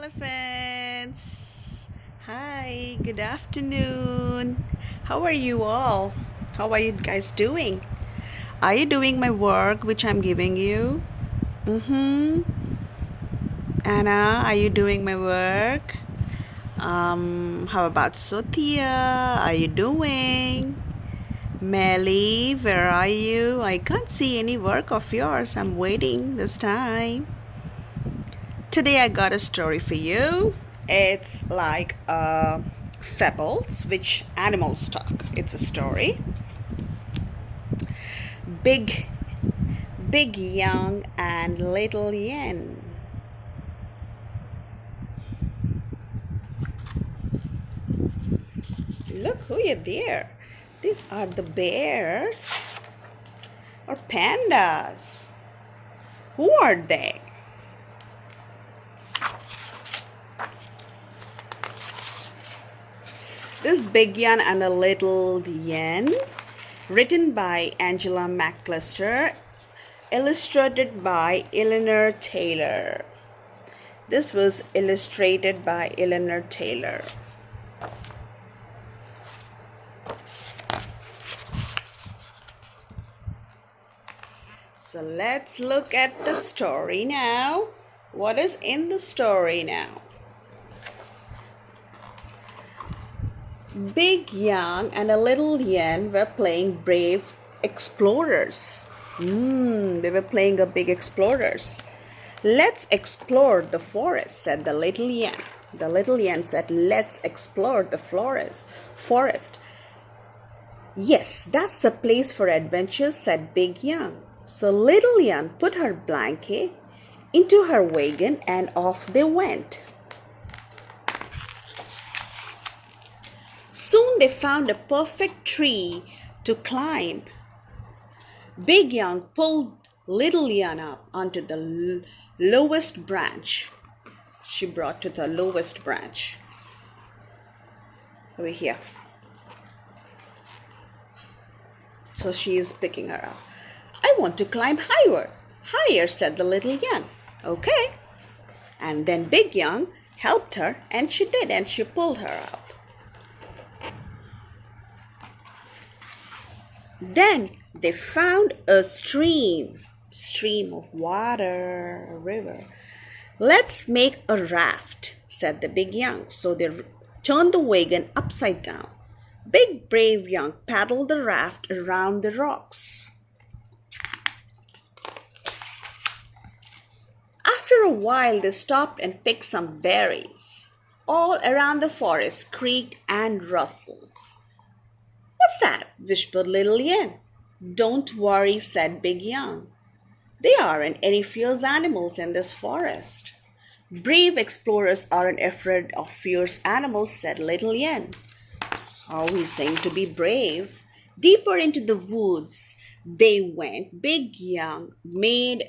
elephants. Hi, good afternoon. How are you all? How are you guys doing? Are you doing my work which I'm giving you? Mm-hmm. Anna, are you doing my work? How about Sotia? Are you doing? Melly, where are you? I can't see any work of yours. I'm waiting this time. Today I got a story for you. It's like fables which animals talk. It's a story. Big, big young and little yen. Look who is there. These are the bears or pandas. Who are they? This Big Yen and a Little Yen, written by Angela McCluster, illustrated by Eleanor Taylor. This was illustrated by Eleanor Taylor. So let's look at the story now. What is in the story now? Big Yang and a Little Yen were playing brave explorers. They were playing a big explorers. Let's explore the forest, said the Little Yen. The Little Yen said, let's explore the forest. Yes, that's the place for adventure, said Big Yang. So Little Yen put her blanket into her wagon and off they went. Soon they found a perfect tree to climb. Big Yang pulled Little Yen up onto the lowest branch. She brought to the lowest branch. Over here. So she is picking her up. I want to climb higher. Higher, said the Little Yen. Okay. And then Big Yang helped her, and she did, and she pulled her up. Then they found a stream of water, a river. Let's make a raft, said the Big Yang. So they turned the wagon upside down. Big brave Yang paddled the raft around the rocks. After a while, they stopped and picked some berries. All around the forest creaked and rustled. What's that? Whispered Little Yen. Don't worry, said Big Yang. There aren't any fierce animals in this forest. Brave explorers aren't afraid of fierce animals, said Little Yen. So he's saying to be brave. Deeper into the woods they went. Big Yang made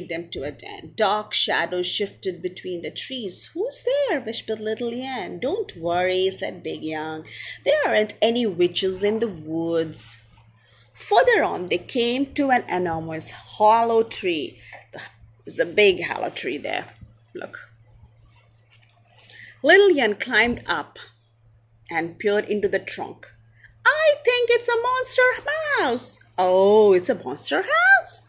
them to a den. Dark shadows shifted between the trees. Who's there? Whispered Little Yen. Don't worry, said Big Yang. There aren't any witches in the woods. Further on, they came to an enormous hollow tree. There's a big hollow tree there. Look. Little Yen climbed up and peered into the trunk. I think it's a monster house. Oh, it's a monster house,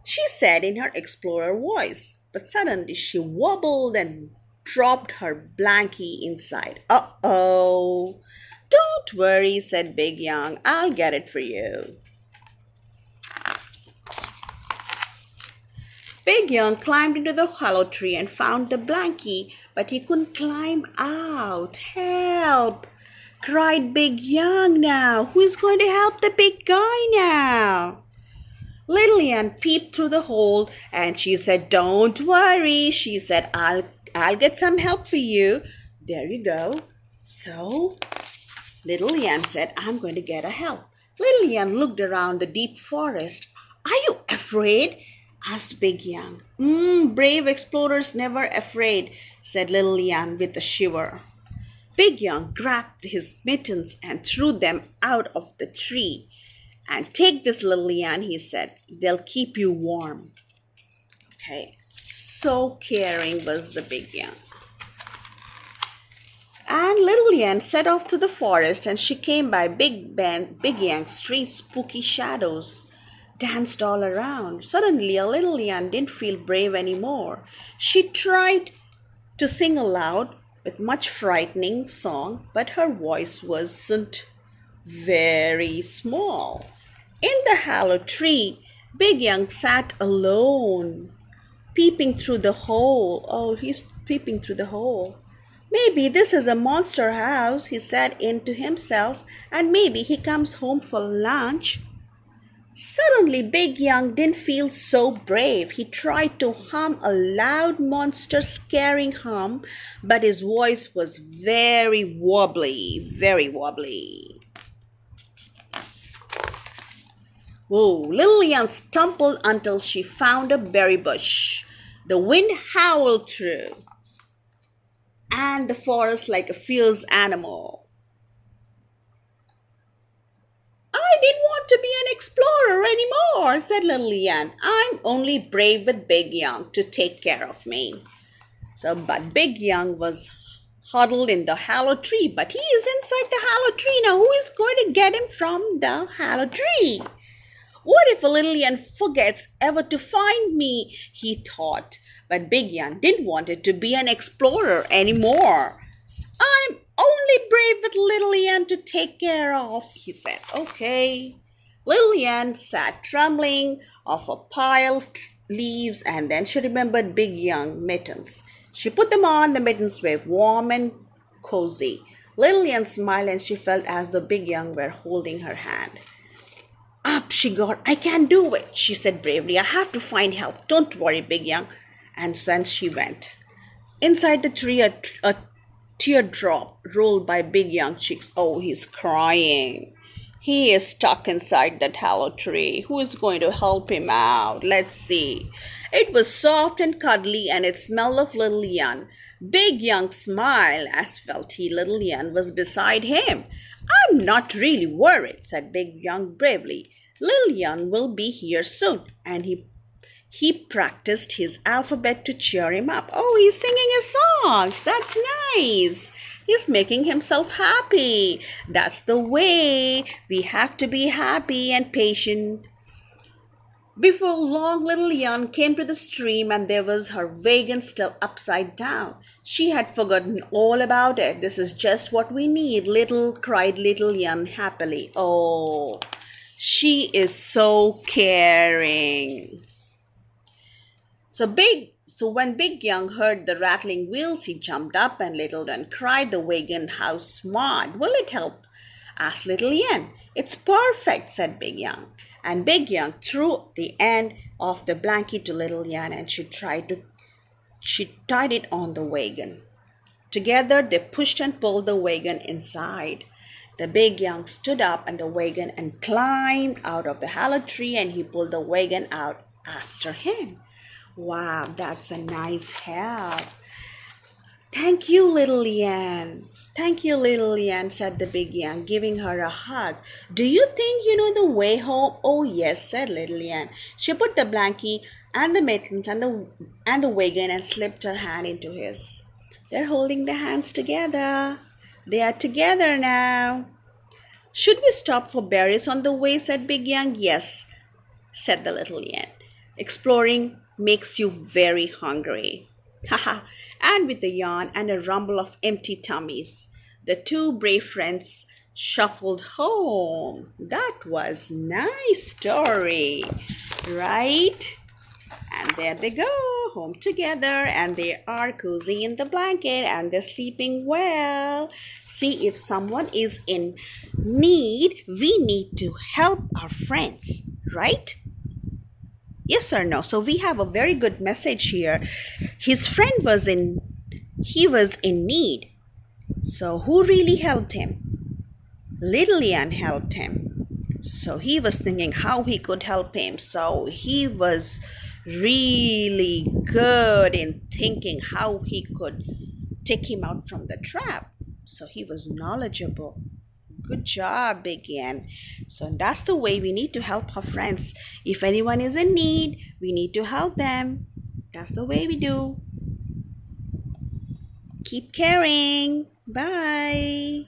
she said in her explorer voice. But suddenly she wobbled and dropped her blankie inside. Uh-oh. Don't worry, said Big Yang. I'll get it for you. Big Yang climbed into the hollow tree and found the blankie, but he couldn't climb out. Help! Cried Big Yang now. Who is going to help the big guy now? Little Yen peeped through the hole and she said, Don't worry. She said, I'll get some help for you. There you go. So Little Yen said, I'm going to get a help. Little Yen looked around the deep forest. Are you afraid? Asked Big Yang. Brave explorers never afraid, said Little Yen with a shiver. Big Yang grabbed his mittens and threw them out of the tree. And take this, Little Yen, he said. They'll keep you warm. Okay. So caring was the Big Young. And little Yan set off to the forest, and she came by Big Yang's strange spooky shadows danced all around. Suddenly, a little Yan didn't feel brave anymore. She tried to sing aloud with much frightening song, but her voice wasn't very small. In the hollow tree, Big Young sat alone, peeping through the hole. Oh, he's peeping through the hole. Maybe this is a monster house, he said into himself, and maybe he comes home for lunch. Suddenly, Big Young didn't feel so brave. He tried to hum a loud monster scaring hum, but his voice was very wobbly, very wobbly. Oh, little Yan stumbled until she found a berry bush. The wind howled through, and the forest like a fierce animal. I didn't want to be an explorer anymore, said little Yan. I'm only brave with Big Young to take care of me. But Big Young was huddled in the hollow tree, but he is inside the hollow tree now. Who is going to get him from the hollow tree? What if a little Yan forgets ever to find me? He thought. But Big Yan didn't want it to be an explorer anymore. I'm only brave with little Yan to take care of, he said. Okay. Little Yan sat trembling off a pile of leaves, and then she remembered Big Young mittens. She put them on. The mittens were warm and cozy. Little Yan smiled, and she felt as though Big Young were holding her hand. Up she got. I can do it, she said bravely. I have to find help. Don't worry, Big Young. And then she went. Inside the tree, a teardrop rolled by Big Young's cheeks. Oh, he's crying. He is stuck inside that hollow tree. Who is going to help him out? Let's see. It was soft and cuddly, and it smelled of little Yan. Big Young smiled as felt he little Yan was beside him. I'm not really worried, said Big Young bravely. Little Yan will be here soon. And he practiced his alphabet to cheer him up. Oh, he's singing his songs. That's nice. He's making himself happy. That's the way. We have to be happy and patient. Before long, little Yan came to the stream, and there was her wagon still upside down. She had forgotten all about it. This is just what we need, cried little Yan happily. Oh, she is so caring. So when Big Young heard the rattling wheels, he jumped up and little Yan cried, the wagon, how smart. Will it help? Asked little Yan. It's perfect, said Big Young. And Big Young threw the end of the blanket to little Yan, and she tied it on the wagon. Together they pushed and pulled the wagon inside. The Big Young stood up in the wagon and climbed out of the hollow tree, and he pulled the wagon out after him. Wow, that's a nice help. Thank you, little Yan. Thank you, little Yan, said the Big Young, giving her a hug. Do you think you know the way home? Oh, yes, said little Yan. She put the blankie and the mittens and the wagon and slipped her hand into his. They're holding their hands together. They are together now. Should we stop for berries on the way? Said Big Young. Yes, said the little Yan. Exploring makes you very hungry. Haha. And with a yawn and a rumble of empty tummies, the two brave friends shuffled home. That was nice story, right? And there they go, home together, and they are cozy in the blanket, and they're sleeping well. See, if someone is in need, we need to help our friends, right? Yes or no? So we have a very good message here. His friend was in need. So who really helped him? Little Yan helped him. So he was thinking how he could help him. So he was really good in thinking how he could take him out from the trap. So he was knowledgeable. Good job, Big Yan. So that's the way we need to help our friends. If anyone is in need, we need to help them. That's the way we do. Keep caring. Bye.